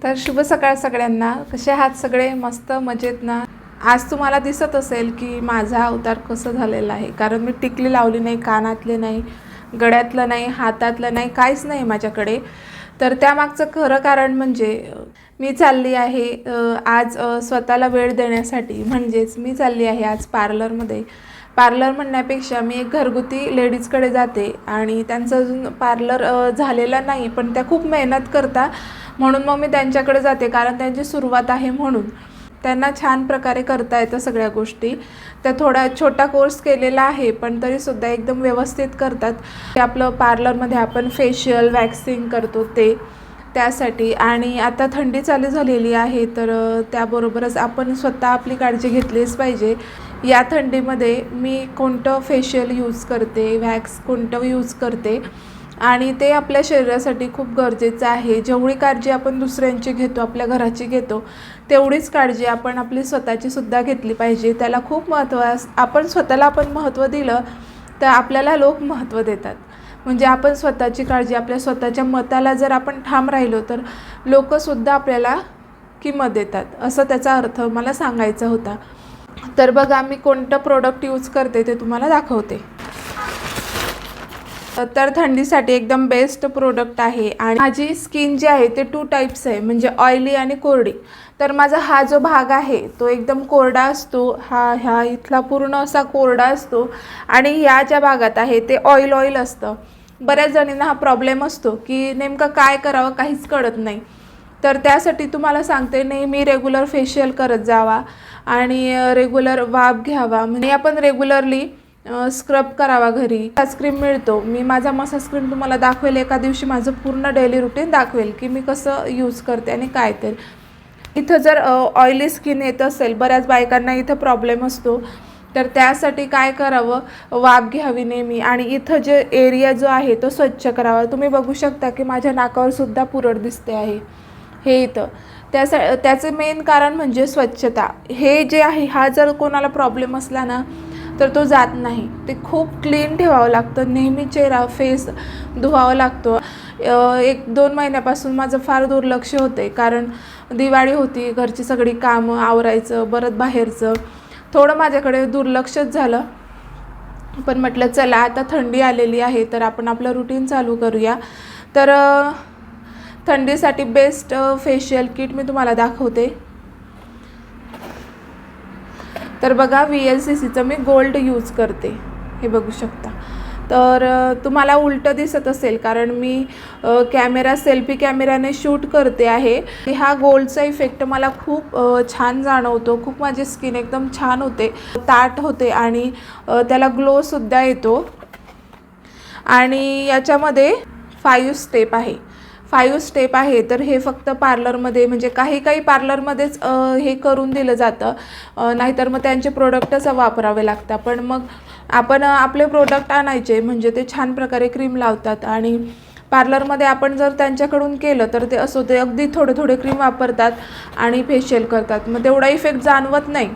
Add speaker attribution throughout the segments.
Speaker 1: तर शुभ सकाळ सगळ्यांना. कसे आहात सगळे? मस्त मजेत ना? आज तुम्हाला दिसत असेल की माझा अवतार कसं झालेला आहे, कारण मी टिकली लावली नाही, कानातले नाही, गळ्यातलं नाही, हातातलं नाही, काहीच नाही माझ्याकडे. तर त्यामागचं खरं कारण म्हणजे मी चालली आहे आज स्वतःला वेळ देण्यासाठी. म्हणजेच मी चालली आहे आज पार्लरमध्ये. पार्लर म्हणण्यापेक्षा मी एक घरगुती लेडीजकडे जाते आणि त्यांचं अजून पार्लर झालेलं नाही, पण त्या खूप मेहनत करतात, म्हणून मग मी त्यांच्याकडे जाते. कारण त्यांची सुरुवात आहे म्हणून त्यांना छान प्रकारे करता येतं सगळ्या गोष्टी. त्या थोडा छोटा कोर्स केलेला आहे, पण तरीसुद्धा एकदम व्यवस्थित करतात. ते आपलं पार्लरमध्ये आपण फेशियल वॅक्सिंग करतो ते त्यासाठी. आणि आता थंडी चालू झालेली आहे, तर त्याबरोबरच आपण स्वतः आपली काळजी घेतलीच पाहिजे. या थंडीमध्ये मी कोणतं फेशियल यूज करते, वॅक्स कोणतं यूज करते, आणि ते आपल्या शरीरासाठी खूप गरजेचं आहे. जेवढी काळजी आपण दुसऱ्यांची घेतो, आपल्या घराची घेतो, तेवढीच काळजी आपण आपली स्वतःची सुद्धा घेतली पाहिजे. त्याला खूप महत्त्व आपण स्वतःला महत्त्व दिलं तर आपल्याला लोक महत्त्व देतात. म्हणजे आपण स्वतःची काळजी, आपल्या स्वतःच्या मताला जर आपण ठाम राहिलो तर लोकंसुद्धा आपल्याला किंमत देतात, असं त्याचा अर्थ मला सांगायचा होता. तर बघा मी कोणतं प्रोडक्ट यूज करते ते तुम्हाला दाखवते. तर थंडीसाठी एकदम बेस्ट प्रोडक्ट आहे. आणि माझी स्किन जी आहे ते 2 टाईप्स आहे, म्हणजे ऑइली आणि कोरडी. तर माझा हा जो भाग आहे तो एकदम कोरडा असतो, ह्या इथला पूर्ण असा कोरडा असतो, आणि ह्या ज्या भागात आहे ते ऑइल असतं. बऱ्याच जणींना हा प्रॉब्लेम असतो की नेमकं काय करावं काहीच कळत नाही. तर त्यासाठी तुम्हाला सांगते, नेहमी रेग्युलर फेशियल करत जावा आणि रेग्युलर वाफ घ्यावा. म्हणजे आपण रेग्युलरली स्क्रब करावा घरी. मसाज क्रीम मिळतो, मी माझा मसाज क्रीम तुम्हाला दाखवेल. एका दिवशी माझं पूर्ण डेली रुटीन दाखवेल की मी कसं यूज करते आणि काय. तर इथं जर ऑइली स्किन येत असेल, बऱ्याच बायकांना इथं प्रॉब्लेम असतो, तर त्यासाठी काय करावं, वाफ घ्यावी नेहमी. आणि इथं जे एरिया जो आहे तो स्वच्छ करावा. तुम्ही बघू शकता की माझ्या नाकावर सुद्धा पुरळ दिसते आहे हे इथं. त्याचं मेन कारण म्हणजे स्वच्छता. हे जे आहे, हा जर कोणाला प्रॉब्लेम असला ना तर तो जात नाही. ते खूप क्लीन ठेवावं लागतं, नेहमी चेहरा फेस धुवावं लागतो. 1-2 महिन्यापासून माझं फार दुर्लक्ष होते, कारण दिवाळी होती, घरची सगळी कामं आवरायचं, परत बाहेरचं, थोडं माझ्याकडे दुर्लक्षच झालं. पण म्हटलं चला आता थंडी आलेली आहे तर आपण आपलं रुटीन चालू करूया. तर थंडीसाठी बेस्ट फेशियल किट मी तुम्हाला दाखवते. तर बघा VLCCचं मी गोल्ड यूज करते, हे बघू शकता. तर तुम्हाला उलटं दिसत असेल, कारण मी सेल्फी कॅमेऱ्याने शूट करते आहे. हा गोल्डचा इफेक्ट मला खूप छान जाणवतो. खूप माझी स्किन एकदम छान होते, ताट होते, आणि त्याला ग्लोसुद्धा येतो. आणि याच्यामध्ये 5 स्टेप आहे. 5 स्टेप आहे. तर हे फक्त पार्लरमध्ये, म्हणजे काही पार्लरमध्येच हे करून दिलं जातं, नाहीतर मग त्यांचे प्रोडक्टच वापरावे लागतात. पण मग आपण आपले प्रोडक्ट आणायचे, म्हणजे ते छान प्रकारे क्रीम लावतात. आणि पार्लरमध्ये आपण जर त्यांच्याकडून केलं तर ते असं ते अगदी थोडे क्रीम वापरतात आणि फेशियल करतात, मग तेवढा इफेक्ट जाणवत नाही.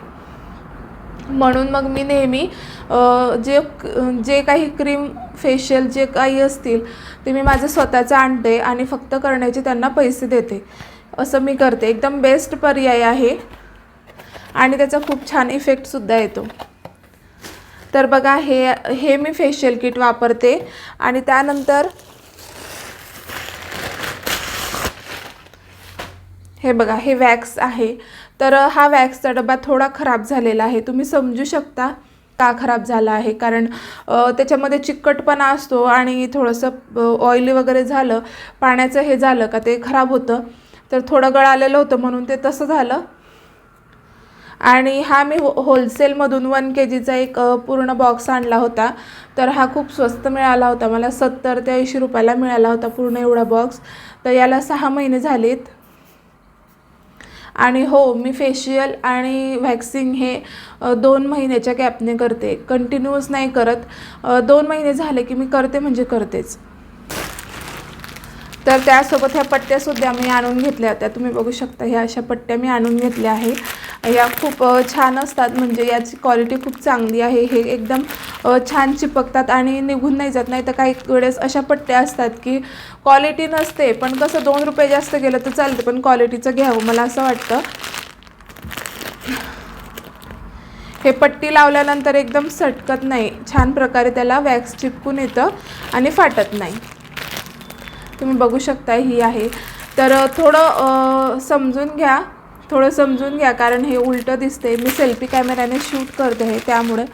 Speaker 1: म्हणून मग मी नेहमी जे काही क्रीम फेशियल जे काही असतील ते मी माझं स्वतःचं आणते आणि फक्त करण्याचे त्यांना पैसे देते. असं मी करते. एकदम बेस्ट पर्याय आहे आणि त्याचा खूप छान इफेक्टसुद्धा येतो. तर बघा हे मी फेशियल किट वापरते. आणि त्यानंतर हे बघा, हे वॅक्स आहे. तर हा वॅक्सचा डबा थोडा खराब झालेला आहे. तुम्ही समजू शकता का खराब झाला आहे, कारण त्याच्यामध्ये चिकटपणा असतो आणि थोडंसं ऑइली वगैरे झालं, पाण्याचं हे झालं का ते खराब होतं. तर थोडं गळालेलं होतं म्हणून ते तसं झालं. आणि हा मी होलसेलमधून 1 kgचा एक पूर्ण बॉक्स आणला होता. तर हा खूप स्वस्त मिळाला होता मला, 70 ते 80 रुपयाला मिळाला होता पूर्ण एवढा बॉक्स. तर याला 6 महिने झालेत. आणि हो, मी फेशियल आणि व्हॅक्सिंग हे 2 महिन्याच्या गॅपने करते, कंटिन्यूअस नाही करत. 2 महिने झाले की मी करते म्हणजे करतेच. तर त्यासोबत ह्या पट्ट्यासुद्धा मी आणून घेतल्या होत्या. तुम्ही बघू शकता ह्या अशा पट्ट्या मी आणून घेतल्या आहे. या खूप छान असतात, म्हणजे याची क्वालिटी खूप चांगली आहे. हे एकदम छान चिपकतात आणि निघून नाही जात. नाही तर काही वेळेस अशा पट्ट्या असतात की क्वालिटी नसते, पण कसं 2 रुपये जास्त गेलं तर चालतं, पण क्वालिटीचं घ्यावं मला असं वाटतं. हे पट्टी लावल्यानंतर एकदम सटकत नाही, छान प्रकारे त्याला वॅक्स चिपकून येतं आणि फाटत नाही. तुम्ही बघू शकता ही आहे. तर थोडं समजून घ्या कारण हे उलटं दिसते. मी सेल्फी कॅमेऱ्याने शूट करते आहे त्यामुळे,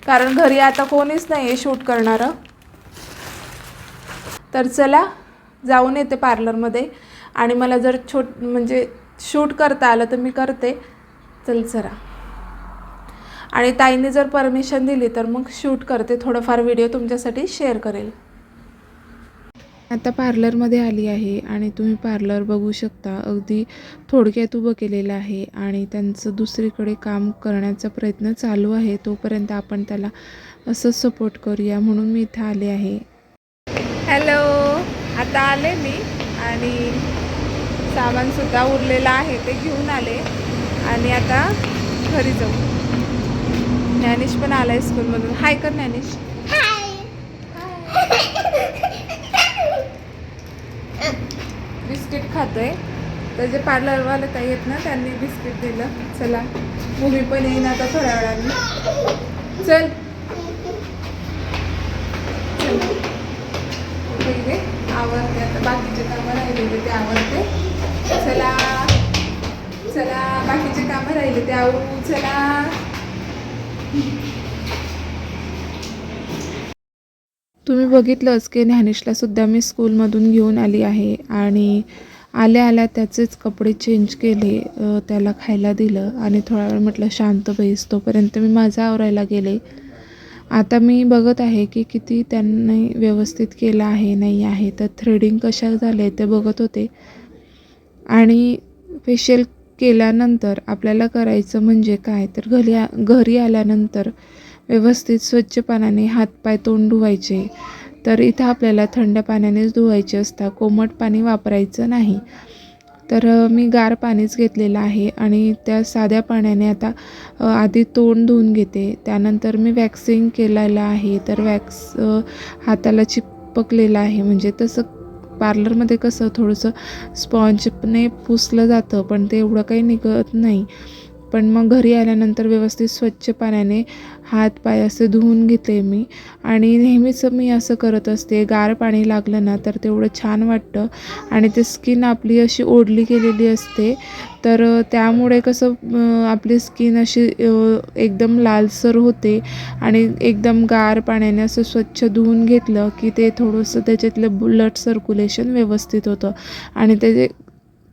Speaker 1: कारण घरी आता कोणीच नाही आहे शूट करणारं. तर चला जाऊन येते पार्लरमध्ये, आणि मला जर म्हणजे शूट करता आलं तर मी करते. चल चला. आणि ताईने जर परमिशन दिली तर मग शूट करते, थोडंफार व्हिडिओ तुमच्यासाठी शेअर करेल. आता पार्लरमध्ये आली आहे आणि तुम्ही पार्लर बघू शकता, अगदी थोडक्यात उभं केलेलं आहे आणि त्यांचं दुसरीकडे काम करण्याचा प्रयत्न चालू आहे. तोपर्यंत आपण त्याला असं सपोर्ट करूया म्हणून मी इथं आले आहे. हॅलो, आता आले मी आणि सामानसुद्धा उरलेलं आहे ते घेऊन आले आणि आता घरी जाऊ. ज्ञानेश पण आला आहे स्कूलमधून. हाय कर ज्ञानेश. बिस्किट खातोय. त्याचे पार्लरवाले ताई आहेत ना, त्यांनी बिस्किट दिलं. चला मूवी पण येईन आता थोड्या वेळाने. चल पहिले आवडते, आता बाकीचे कामं राहिलेले ते आवडते. चला चला, बाकीचे कामं राहिले ते आवडू. चला. तुम्ही बघितलंच की ज्ञानेशला सुद्धा मी स्कूलमधून घेऊन आली आहे आणि आल्या आल्या त्याचेच कपडे चेंज केले, त्याला खायला दिलं आणि थोडा वेळ म्हटलं शांत बैस. तोपर्यंत मी माझं आवरायला गेले. आता मी बघत आहे की किती त्यांनी व्यवस्थित केलं आहे नाही आहे. तर थ्रेडिंग कशा झाले ते बघत होते. आणि फेशियल केल्यानंतर आपल्याला करायचं म्हणजे काय तर घरी आल्यानंतर व्यवस्थित स्वच्छ पाण्याने हातपाय तोंड धुवायचे. तर इथं आपल्याला थंड पाण्यानेच धुवायचे असतात, कोमट पाणी वापरायचं नाही. तर मी गार पाणीच घेतलेलं आहे आणि त्या साध्या पाण्याने आता आधी तोंड धुवून घेते. त्यानंतर मी वॅक्सिंग केलेलं आहे. तर वॅक्स हाताला चिपकलेलं आहे, म्हणजे तसं पार्लरमध्ये कसं थोडंसं स्पॉन्जने पुसलं जातं, पण ते एवढं काही निघत नाही. पण मग घरी आल्यानंतर व्यवस्थित स्वच्छ पाण्याने हात पाय असे धुवून घेते मी. आणि नेहमीच मी असं करत असते, गार पाणी लागलं ना तर तेवढं छान वाटतं आणि ते स्किन आपली अशी ओढली गेलेली असते. तर त्यामुळे कसं आपली स्किन अशी एकदम लालसर होते. आणि एकदम गार पाण्याने असं स्वच्छ धुवून घेतलं की ते थोडंसं त्याच्यातलं ब्लड सर्क्युलेशन व्यवस्थित होतं. आणि त्याचे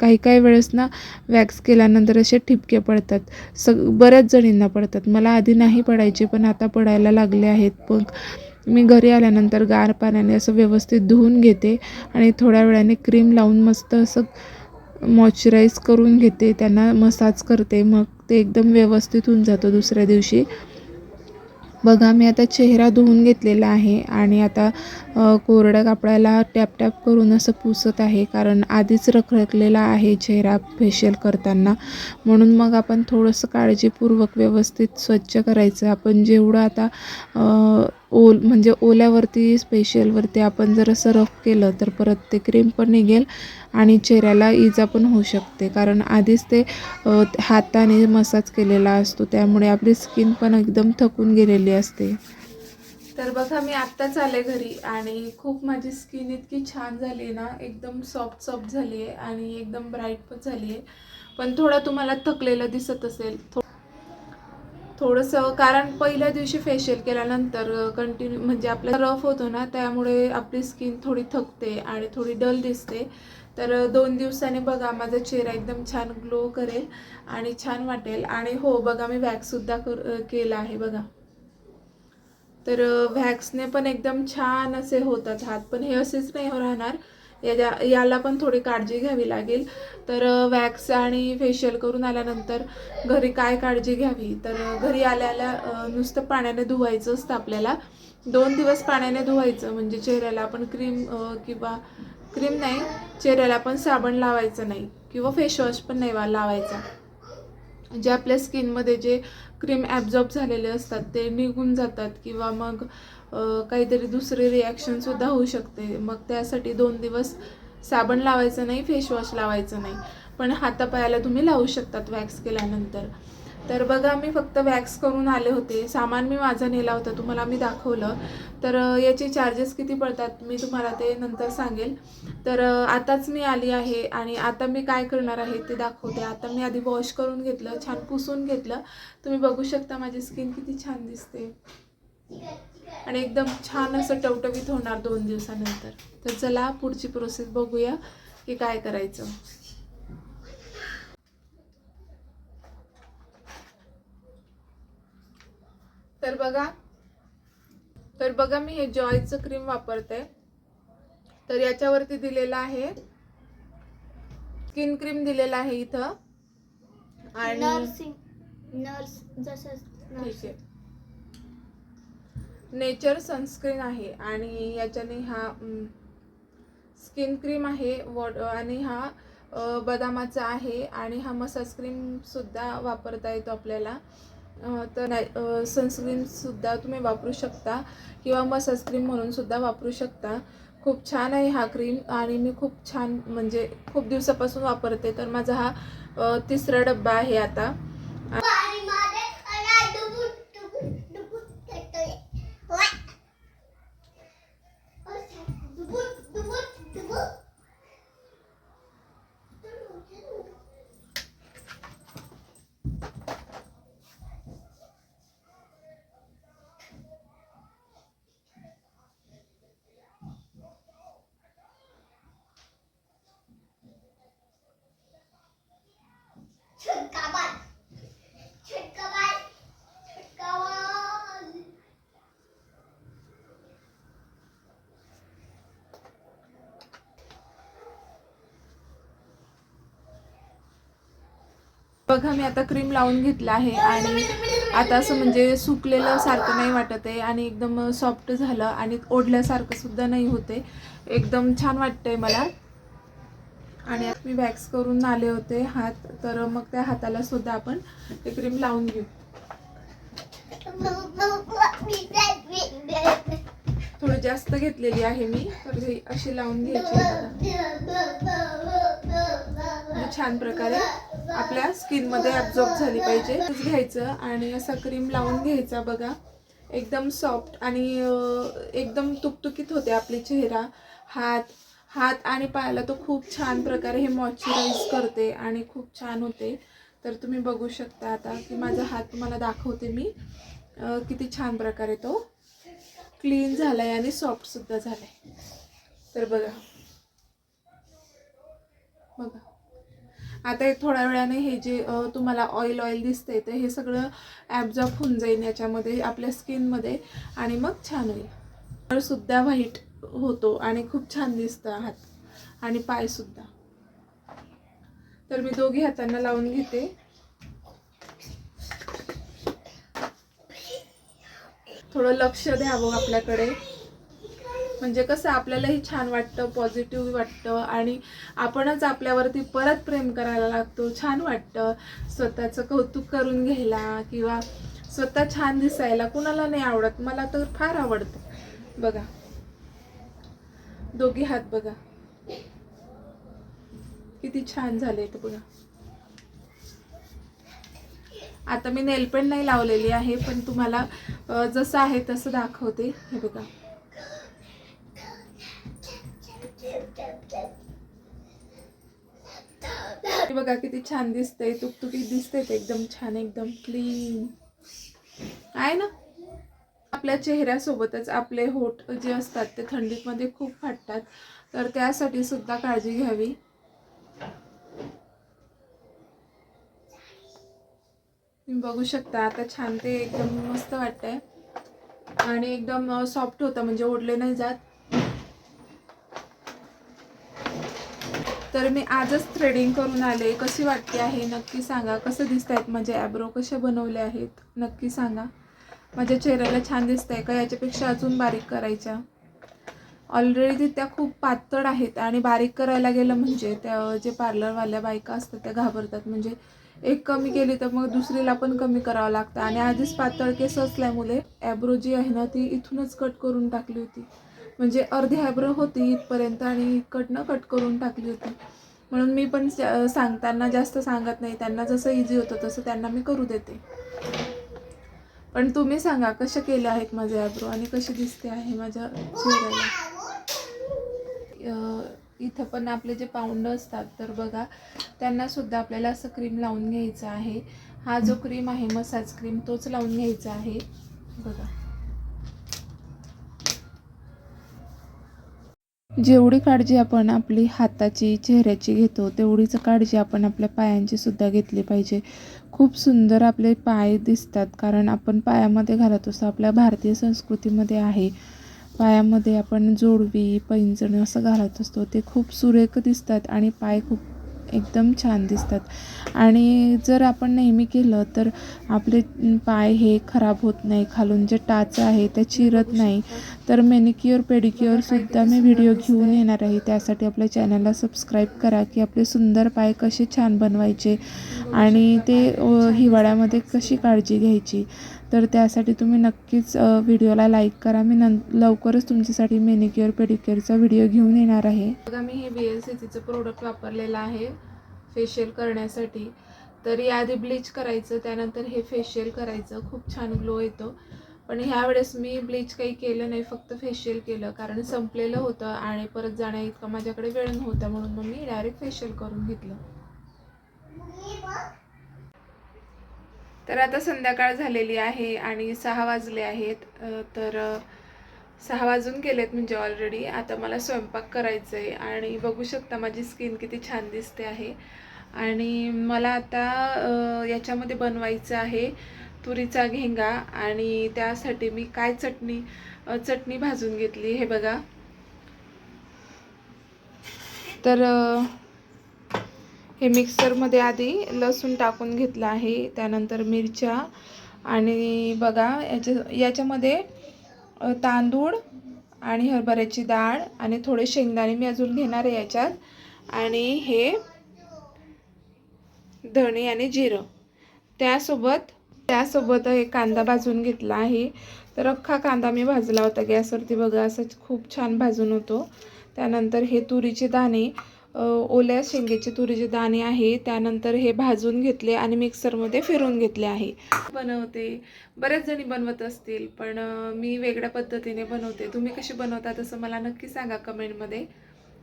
Speaker 1: काही वेळेस ना वॅक्स केल्यानंतर असे ठिपके पडतात, बऱ्याच जणींना पडतात. मला आधी नाही पडायचे, पण आता पडायला लागले आहेत. मग मी घरी आल्यानंतर गार पाण्याने असं व्यवस्थित धुवून घेते आणि थोड्या वेळाने क्रीम लावून मस्त असं मॉइश्चराईज करून घेते, त्यांना मसाज करते. मग ते एकदम व्यवस्थित होऊन जातं दुसऱ्या दिवशी. बघा मी आता चेहरा धुवून घेतलेला आहे आणि आता कोरड्या कापडाला टॅप करून असं पुसत आहे, कारण आधीच रखरखलेला आहे चेहरा फेशियल करताना. म्हणून मग आपण थोडंसं काळजीपूर्वक व्यवस्थित स्वच्छ करायचं. आपण जेवढं आता म्हणजे ओल्यावरती फेशियलवरती आपण जर असं रफ केलं तर परत ते क्रीम पण निघेल आणि चेहऱ्याला इजा पण होऊ शकते, कारण आधीच ते हाताने मसाज केलेला असतो, त्यामुळे आपली स्किन पण एकदम थकून गेलेली असते. तर बघा मी आत्ताच आले घरी आणि खूप माझी स्किन इतकी छान झाली ना, एकदम सॉफ्ट झाली आहे आणि एकदम ब्राईट पण झाली आहे. पण थोडं तुम्हाला थकलेलं दिसत असेल थोडंसं, कारण पहिल्या दिवशी फेशियल केल्यानंतर कंटिन्यू म्हणजे आपला रफ होतो ना, त्यामुळे आपली स्किन थोडी थकते आणि थोडी डल दिसते. तर 2 दिवसांनी बघा माझा चेहरा एकदम छान ग्लो करेल आणि छान वाटेल. आणि हो बघा मी वॅक्ससुद्धा केला आहे बघा. तर वॅक्सने पण एकदम छान असे होतात हात, पण हे असेच नाही राहणार, याला पण थोडी काळजी घ्यावी लागेल. तर वॅक्स आणि फेशियल करून आल्यानंतर घरी काय काळजी घ्यावी, तर घरी आल्या नुसतं पाण्याने धुवायचं असतं आपल्याला. 2 दिवस पाण्याने धुवायचं, म्हणजे चेहऱ्याला आपण क्रीम नाही, चेहऱ्याला पण साबण लावायचं नाही किंवा फेसवॉश पण नाही लावायचा. जे आपल्या स्किनमध्ये जे क्रीम ॲब्झॉर्ब झालेले असतात ते निघून जातात, किंवा मग काहीतरी दुसरी रिॲक्शनसुद्धा होऊ शकते. मग त्यासाठी 2 दिवस साबण लावायचं नाही, फेसवॉश लावायचं नाही, पण हातापायाला तुम्ही लावू शकतात वॅक्स केल्यानंतर. तर बघा, मी फक्त वॅक्स करून आले होते. सामान मी माझा नेला होता, तुम्हाला मी दाखवलं. तर याचे चार्जेस किती पडतात मी तुम्हाला ते नंतर सांगेल. तर आताच मी आली आहे आणि आता मी काय करणार आहे ते दाखवते. आता मी आधी वॉश करून घेतलं, छान पुसून घेतलं. तुम्ही बघू शकता माझी स्किन किती छान दिसते आणि एकदम छान असं टवटवीत होणार 2 दिवसानंतर. तर चला पुढची प्रोसेस बघूया की काय करायचं. तर बघा मी हे जॉयचं क्रीम वापरते. तर याच्यावरती दिलेलं आहे स्किन क्रीम दिलेला आहे इथं, आणि
Speaker 2: नर्स जसं
Speaker 1: ठीक आहे, नेचर सनस्क्रीन आहे. आणि याच्याने हा स्किन क्रीम आहे आणि हा बदामाचा आहे. आणि हा मसाज क्रीम सुद्धा वापरता येतो आपल्याला. तर सनस्क्रीन सुद्धा तुम्ही वापरू शकता किंवा मसाज क्रीम म्हणून सुद्धा वापरू शकता. खूप छान आहे हा क्रीम आणि मी खूप छान म्हणजे खूप दिवसापासून वापरते. तर माझा हा 3रा डब्बा आहे आता. बघा मी आता क्रीम लावून घेतला आहे आणि आता असं म्हणजे सुकलेलं सारखं नाही वाटत आहे आणि एकदम सॉफ्ट झालं आणि ओढल्यासारखं सुद्धा नाही होते. एकदम छान वाटतंय मला. आणि मी वॅक्स करून आले होते हात, तर मग त्या हाताला सुद्धा आपण ते क्रीम लावून घेऊ. थोडी जास्त घेतलेली आहे मी, तर ही अशी लावून घ्यायची छान प्रकारे आपल्या स्किन मध्ये ॲब्झॉर्ब झाली पाहिजे. घ्यायचं आणि असा क्रीम लावून घ्यायचा. बघा एकदम सॉफ्ट आणि एकदम तुकतुकीत होते आपले चेहरा, हात आणि पायाला तो खूप छान प्रकारे हे मॉइश्चराईज करते आणि खूप छान होते. तर तुम्ही बघू शकता आता की माझा हात तुम्हाला दाखवते मी किती छान प्रकारे तो क्लीन झालाय आणि सॉफ्ट सुद्धा झालाय. तर बघा आता थोड्या वेळाने हे जे तुम्हाला ऑइल दिसतंय तर हे सगळं ॲब्झॉर्ब होऊन जाईल याच्यामध्ये आपल्या स्किनमध्ये आणि मग छान होईल. सुद्धा व्हाईट होतो आणि खूप छान दिसतं हात आणि पाय सुद्धा. तर मी दोघी हातांना लावून घेते. थोडं लक्ष द्यावं आपल्याकडे, म्हणजे कसं आपल्यालाही छान वाटतं, पॉझिटिव्ह वाटतं आणि आपणच आपल्यावरती परत प्रेम करायला लागतो. छान वाटतं स्वतःचं कौतुक करून घ्यायला किंवा स्वतः छान दिसायला. कुणाला नाही आवडत, मला तर फार आवडतं. बघा दोघी हात बघा किती छान झाले ते बघा. आता मी नेलपेंट नाही लावलेली आहे, पण तुम्हाला जसं आहे तसं दाखवते. हे बघा बघा किती छान दिसतंय, तुकतुकीत दिसतंय ते एकदम छान, एकदम क्लीन आहे ना. आपल्या चेहऱ्यासोबतच आपले होठ जे असतात ते थंडीमध्ये खूप फाटतात, तर त्यासाठी सुद्धा काळजी घ्यावी. तुम्ही बघू शकता आता छान ते एकदम मस्त वाटतंय आणि एकदम सॉफ्ट होतं, म्हणजे ओढले नाही जात. तर मी आजच थ्रेडिंग करून आले. कशी वाटते आहे नक्की सांगा. कसं दिसत आहेत माझे ॲब्रो, कसे बनवले आहेत नक्की सांगा. माझ्या चेहऱ्याला छान दिसत आहे का, याच्यापेक्षा अजून बारीक करायच्या. ऑलरेडी त्या खूप पातळ आहेत आणि बारीक करायला गेलं म्हणजे त्या जे पार्लरवाल्या बायका असतात त्या घाबरतात. म्हणजे एक कमी केली तर मग दुसरीला पण कमी करावं लागतं. आणि आधीच पातळ केस असल्यामुळे ॲब्रो जी आहे ना ती इथूनच कट करून टाकली होती. म्हणजे अर्धी ॲब्रो होती इथपर्यंत आणि इकडनं कट करून टाकली होती. म्हणून मी पण सांगताना जास्त सांगत नाही. त्यांना जसं इझी होतं तसं त्यांना मी करू देते. पण तुम्ही सांगा कसे केले आहेत माझे ॲब्रो आणि कशी दिसते आहे माझ्या चेहऱ्याला. इथं पण आपले जे पाऊंड असतात तर बघा त्यांना सुद्धा आपल्याला असं क्रीम लावून घ्यायचं आहे. हा जो क्रीम आहे मसाज क्रीम तोच लावून घ्यायचा आहे बघा. जेवढी काळजी आपण आपली हाताची चेहऱ्याची घेतो तेवढीच काळजी आपण आपल्या पायांची सुद्धा घेतली पाहिजे. खूप सुंदर आपले पाय दिसतात कारण आपण पायामध्ये घालत असतो. आपल्या भारतीय संस्कृतीमध्ये आहे पायामध्ये आपण जोडवी पैंजण असं घालत असतो. ते खूप सुरेख दिसतात आणि पाय खूप एकदम छान दिसतात. आणि जर आपण नेहमी केलं तर आपले पाय हे खराब होत नाही. खालून जे टाच आहे ते चिरत नाही. तर मॅनिक्युअर पेडिक्युअरसुद्धा मी व्हिडिओ घेऊन येणार आहे. त्यासाठी आपल्या चॅनलला सबस्क्राईब करा की आपले सुंदर पाय कसे छान बनवायचे आणि ते हिवाळ्यामध्ये कशी काळजी घ्यायची. तर त्यासाठी तुम्ही नक्कीच व्हिडिओला लाईक करा. मी लवकरच तुमच्यासाठी मॅनिक्युअर पेडिक्युअरचा व्हिडिओ घेऊन येणार आहे. बघा मी हे VLCCचं प्रोडक्ट वापरलेलं आहे फेशियल करण्यासाठी. तर याआधी ब्लीच करायचं त्यानंतर हे फेशियल करायचं. खूप छान ग्लो येतो. पण ह्यावेळेस मी ब्लीच काही केलं नाही, फक्त फेशियल केलं कारण संपलेलं होतं आणि परत जाण्या इतका माझ्याकडे वेळ नव्हता. म्हणून मग मी डायरेक्ट फेशियल करून घेतलं. तर आता संध्याकाळ झालेली आहे आणि 6 वाजले आहेत. तर 6 वाजून गेलेत म्हणजे ऑलरेडी. आता मला स्वयंपाक करायचं आहे आणि बघू शकता माझी स्किन किती छान दिसते आहे. आणि मला आता याच्यामध्ये बनवायचं आहे तुरीचा घेंगा आणि त्यासाठी मी काय चटणी भाजून घेतली हे बघा. तर हे मिक्सरमध्ये आधी लसूण टाकून घेतलं आहे, त्यानंतर मिरच्या आणि बघा याच्यामध्ये तांदूळ आणि हरभऱ्याची डाळ आणि थोडे शेंगदाणे मी अजून घेणार आहे याच्यात. आणि हे धणे आणि जिरं त्यासोबत हे कांदा भाजून घेतला आहे. तर अख्खा कांदा मी भाजला होता गॅसवरती बघा, असंच खूप छान भाजून होतो. त्यानंतर हे तुरीचे दाणे, ओल्या शेंगेचे तुरीचे दाणे आहे, त्यानंतर हे भाजून घेतले आणि मिक्सरमध्ये फिरवून घेतले आहे. बनवते, बऱ्याच जणी बनवत असतील पण मी वेगळ्या पद्धतीने बनवते. तुम्ही कशी बनवता तसं मला नक्की सांगा कमेंटमध्ये.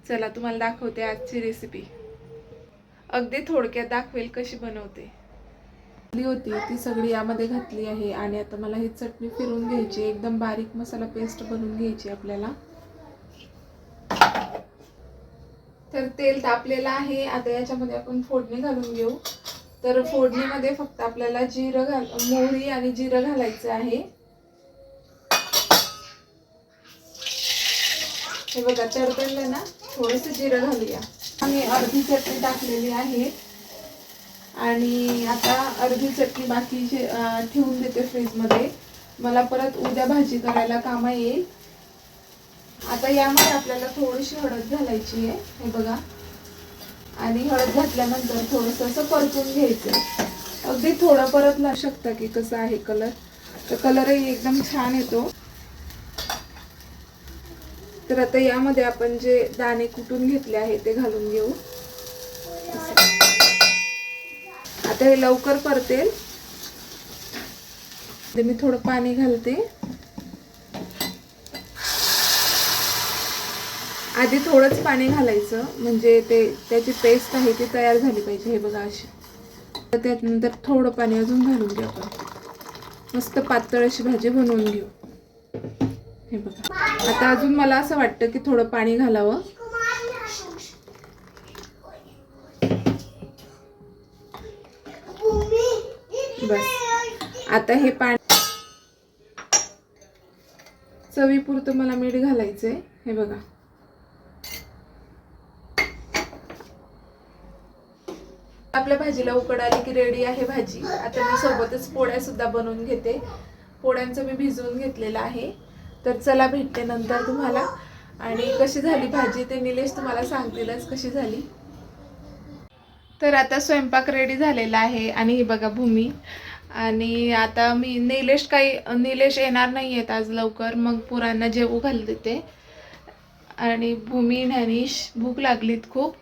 Speaker 1: चला तुम्हाला दाखवते आजची रेसिपी. अगदी थोडक्यात दाखवेल कशी बनवते. होती ती सगळी यामध्ये घातली आहे आणि आता मला ही चटणी फिरवून घ्यायची. एकदम बारीक मसाला पेस्ट बनवून घ्यायची आपल्याला. तर तेल तापलेलं आहे. आता याच्यामध्ये आपण फोडणी घालून घेऊ. तर फोडणीमध्ये फक्त आपल्याला मोहरी आणि जिरं घालायचं आहे. हे बघा तडतडलं ना, थोडंसं जिरं घालूया. आम्ही अर्धी चटणी टाकलेली आहे आणि आता अर्धी चटणी बाकी ठेवून देते फ्रीजमध्ये. मला परत उद्या भाजी करायला कामा येईल. आता यामध्ये आपल्याला थोडीशी हळद घालायची आहे हे बघा. आणि हळद घातल्यानंतर थोडंसं असं परतून घ्यायचं. अगदी थोडं परतला शकता की कसं आहे कलर, तर कलरही एकदम छान येतो. तर आता यामध्ये आपण जे दाणे कुटून घेतले आहे ते घालून घेऊ. आता हे लवकर परतेल. मी थोडं पाणी घालते. आधी थोडंच पाणी घालायचं म्हणजे त्याची पेस्ट आहे ती तयार झाली पाहिजे. हे बघा अशी. तर त्यानंतर थोडं पाणी अजून घालून घेऊ आपण. मस्त पातळ अशी भाजी बनवून घेऊ. हे बघा आता अजून मला असं वाटतं की थोडं पाणी घालावं. बस आता हे पाणी चवीपुरतं मला मीठ घालायचंय. हे बघा आपल्या भाजीला उकड आली की रेडी आहे भाजी. आता मी सोबतच पोळ्या सुद्धा बनवून घेते. पोळ्यांचं मी भिजवून घेतलेलं आहे. तर चला भेटते नंतर तुम्हाला. आणि कशी झाली भाजी ते निलेश तुम्हाला सांगतीलच कशी झाली. तर आता स्वयंपाक रेडी झालेला आहे आणि ही बघा भूमी. आणि आता मी निलेश येणार नाही आहेत आज लवकर, मग पोरांना जेवू घाल देते. आणि भूमी ज्ञानेश भूक लागलीत खूप.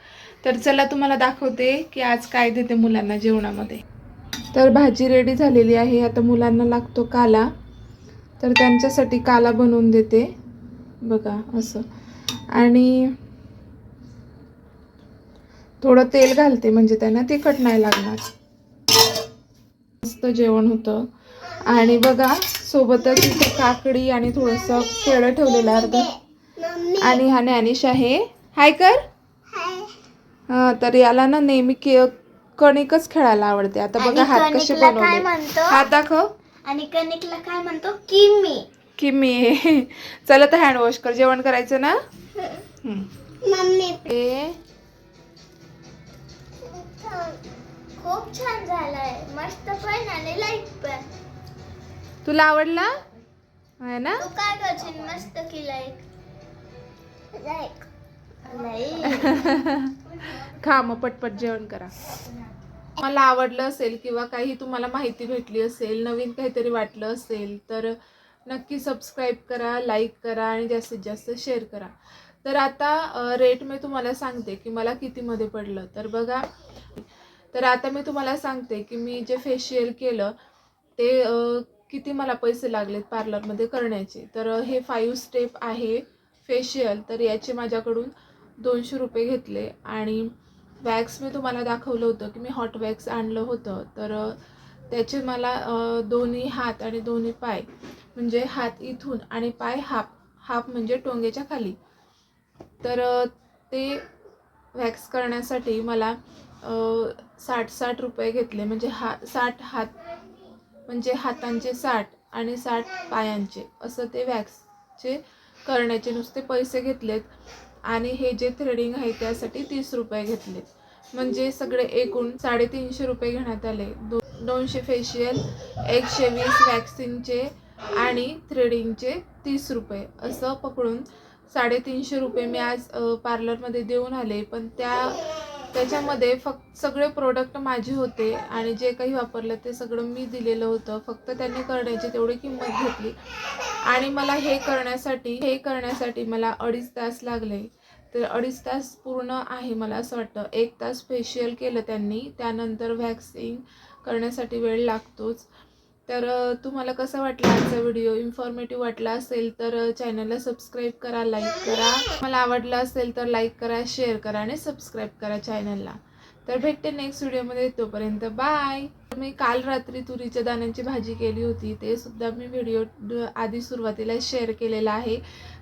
Speaker 1: तर चला तुम्हाला दाखवते की आज काय देते मुलांना जेवणामध्ये. तर भाजी रेडी झालेली आहे. आता मुलांना लागतो काला, तर त्यांच्यासाठी काला बनवून देते बघा असं. आणि थोडं तेल घालते म्हणजे त्यांना तिखट नाही लागणार. मस्त जेवण होतं. आणि बघा सोबतच इथे काकडी आणि थोडंसं केळं ठेवलेलं अर्ध. आणि हा ज्ञानेश आहे. हाय कर. हा, तर याला ना नेहमी कणिकच खेळायला आवडते. आता बघा हात कसे बनवले. हात दाखव.
Speaker 2: आणि कणिकला काय म्हणतो? किमी.
Speaker 1: किमी. चला तर हँड वॉश कर. जेवण करायचं ना.
Speaker 2: मम्मी खूप छान झालाय, मस्त पण आणि लाईट पण.
Speaker 1: तुला आवडला आहे ना?
Speaker 2: तू काय करशील? मस्त की लाईक
Speaker 1: खा मग पटपट जेवण करा. मला आवडलं असेल किंवा काही तुम्हाला माहिती भेटली असेल, नवीन काहीतरी वाटलं असेल तर नक्की सबस्क्राईब करा, लाईक करा आणि जास्तीत जास्त शेअर करा. तर आता रेट मी तुम्हाला सांगते की मला कितीमध्ये पडलं. तर बघा, तर आता मी तुम्हाला सांगते की मी जे फेशियल केलं ते किती मला पैसे लागलेत पार्लरमध्ये करण्याचे. तर हे 5 स्टेप आहे फेशियल. तर याचे माझ्याकडून 200 रुपये घेतले. आणि वॅक्स मी तुम्हाला दाखवलं होतं की मी हॉट वॅक्स आणलं होतं. तर त्याचे मला दोन्ही हात आणि दोन्ही पाय, म्हणजे हात इथून आणि पाय हाफ म्हणजे टोंगेच्या खाली. तर ते वॅक्स करण्यासाठी मला 60 रुपये घेतले. म्हणजे 60 हात म्हणजे हातांचे 60 आणि 60 पायांचे, असं ते वॅक्सचे करण्याचे नुसते पैसे घेतलेत. आणि हे जे थ्रेडिंग आहे त्यासाठी 30 रुपये घेतलेत. म्हणजे सगळे एकूण 350 रुपये घेण्यात आले. 200 फेशियल, 120 वॅक्सिंगचे आणि थ्रेडिंगचे 30 रुपये, असं पकडून 350 रुपये मी आज पार्लरमध्ये देऊन आले. पण त्याच्यामध्ये फक्त सगळे प्रोडक्ट माझे होते आणि जे काही वापरलं ते सगळं मी दिलेलं होतं. फक्त त्यांनी करण्याची तेवढी किंमत घेतली. आणि मला हे करण्यासाठी मला 2.5 तास लागले. तर 2.5 तास पूर्ण आहे मला असं वाटतं. 1 तास फेशियल केलं त्यांनी, त्यानंतर वॅक्सिंग करण्यासाठी वेळ लागतोच. तर तुम्हाला कसा वाटला आजचा व्हिडिओ? इन्फॉर्मेटिव्ह वाटला असेल तर चॅनलला सबस्क्राईब करा, लाईक करा. मला आवडला असेल तर लाईक करा, शेअर करा आणि सबस्क्राईब करा चॅनलला. तर भेटते नेक्स्ट व्हिडिओमध्ये. तोपर्यंत बाय. मी काल रात्री तुरीच्या दाण्यांची भाजी केली होती, ते सुद्धा मी व्हिडिओ आधी सुरुवातीला शेअर केलेला आहे.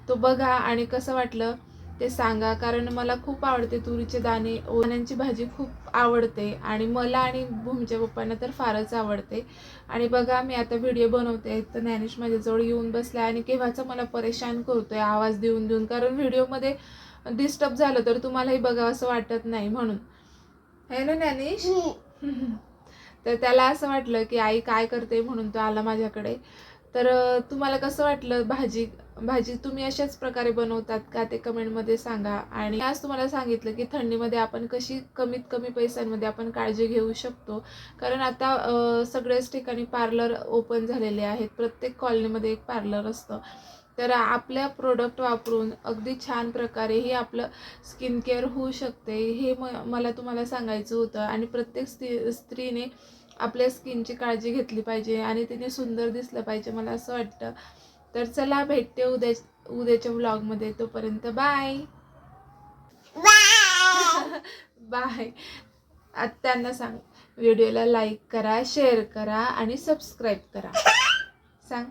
Speaker 1: तो बघा आणि कसं वाटलं ते सांगा. कारण मला खूप आवडते तुरीचे दाण्यांची भाजी खूप आवडते. आणि मला आणि भूमीच्या पप्पांना तर फारच आवडते. आणि बघा मी आता व्हिडिओ बनवते तर ज्ञानेश माझ्याजवळ येऊन बसला आणि केव्हाचा मला परेशान करतोय आवाज देऊन. कारण व्हिडिओमध्ये डिस्टर्ब झालं तर तुम्हालाही बघावं असं वाटत नाही म्हणून. है ना ज्ञानेश? तर त्याला असं वाटलं की आई काय करते म्हणून तो आला माझ्याकडे. तर तुम्हाला कसं वाटलं भाजी तुम्ही अशाच प्रकारे बनवतात का ते कमेंटमध्ये सांगा. आणि आज तुम्हाला सांगितलं की थंडीमध्ये आपण कशी कमीत कमी पैशांमध्ये आपण काळजी घेऊ शकतो. कारण आता सगळ्याच ठिकाणी पार्लर ओपन झालेले आहेत. प्रत्येक कॉलनीमध्ये एक पार्लर असतं. तर आपल्या प्रोडक्ट वापरून अगदी छान प्रकारे ही आपलं स्किन केअर होऊ शकते, हे मला तुम्हाला सांगायचं होतं. आणि प्रत्येक स्त्रीने आपल्या स्किनची काळजी घेतली पाहिजे आणि तिने सुंदर दिसलं पाहिजे, मला असं वाटतं. तर चला भेटते उद्याच्या व्लॉगमध्ये. तोपर्यंत बाय बाय. आता त्यांना सांग, व्हिडिओला लाईक करा, शेअर करा आणि सबस्क्राईब करा. सांग.